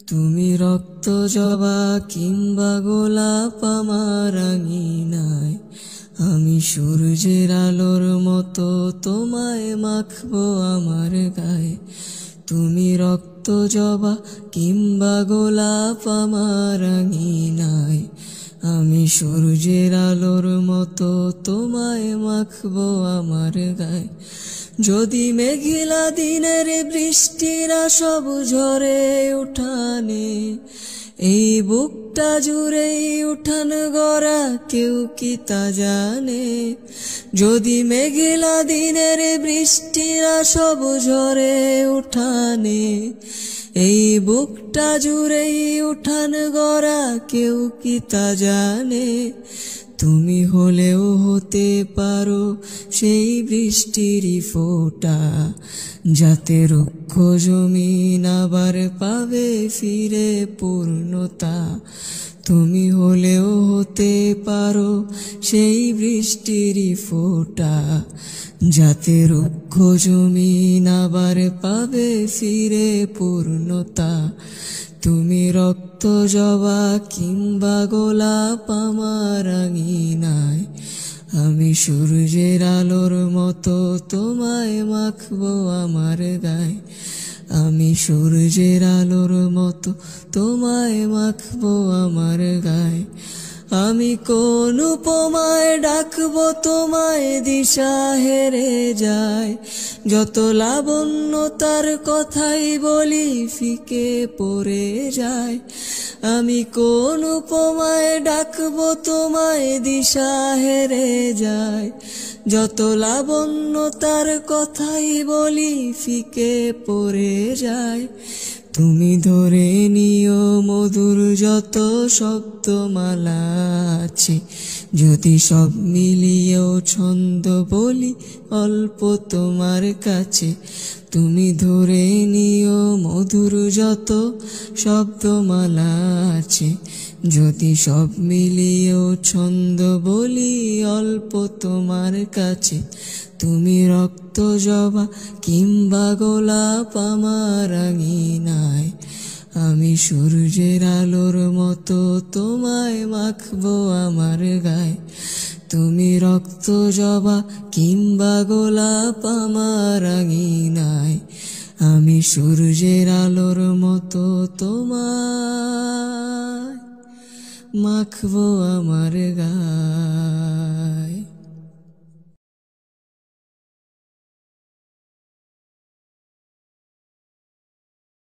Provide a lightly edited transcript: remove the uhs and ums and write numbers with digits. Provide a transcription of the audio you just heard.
তুমি রক্ত জবা কিংবা গোলাপ আমার আঙিনায়, আমি সূর্যের আলোর মতো তোমায় মাখবো আমার গায়ে। তুমি রক্ত জবা কিংবা গোলাপ আমার আঙিনায়, আমি সূর্যের আলোর মতো তোমায় মাখবো আমার গায়ে। যদি মেঘলা দিনের বৃষ্টিরা সব ঝরে উঠানে, এই বুকটা জুড়েই উঠান গড়া কেউ কি তা জানে। যদি মেঘলা দিনের বৃষ্টিরা সব ঝরে উঠানে, এই বুকটা জুড়েই উঠান গড়া কেউ কি তা জানে। তুমি হলেও হতে পারো সেই বৃষ্টিরই ফোঁটা, যাতে রুক্ষ জমিন আবার পাবে ফিরে পূর্ণতা। তুমি হলেও হতে পারো সেই বৃষ্টিরই ফোঁটা, যাতে রুক্ষ জমিন আবার পাবে ফিরে পূর্ণতা। তুমি রক্ত জবা কিংবা গোলাপ আমার আঙিনায়, আমি সূর্যের আলোর মতো তোমায় মাখবো আমার গায়ে। আমি সূর্যের আলোর মতো তোমায় মাখবো আমার গায়ে। আমি কোন উপমায় ডাকবো তোমায় দিশা হেরে যায়, যত লাবণ্য তার কথাই বলি ফিকে পড়ে যায়। আমি কোন উপমায় ডাকবো তোমায় দিশা হেরে যায়, যত লাবণ্য তার কথাই বলি ফিকে পড়ে যায়। তুমি ধরে নিও মধুর যত শব্দমালা আছে, যদি সব মিলিয়েও ছন্দ বলি অল্প তোমার কাছে। তুমি ধরে নিও মধুর যত শব্দমালা আছে, যদি সব মিলিয়েও ছন্দ বলি অল্প তোমার কাছে। তুমি রক্ত জবা কিংবা গোলাপ আমার আঙিনায়, আমি সূর্যের আলোর মতো তোমায় মাখবো আমার গায়ে। তুমি রক্ত জবা কিংবা গোলাপ আমার আঙিনায়, আমি সূর্যের আলোর মতো তোমায় মাখবো আমার গায়ে।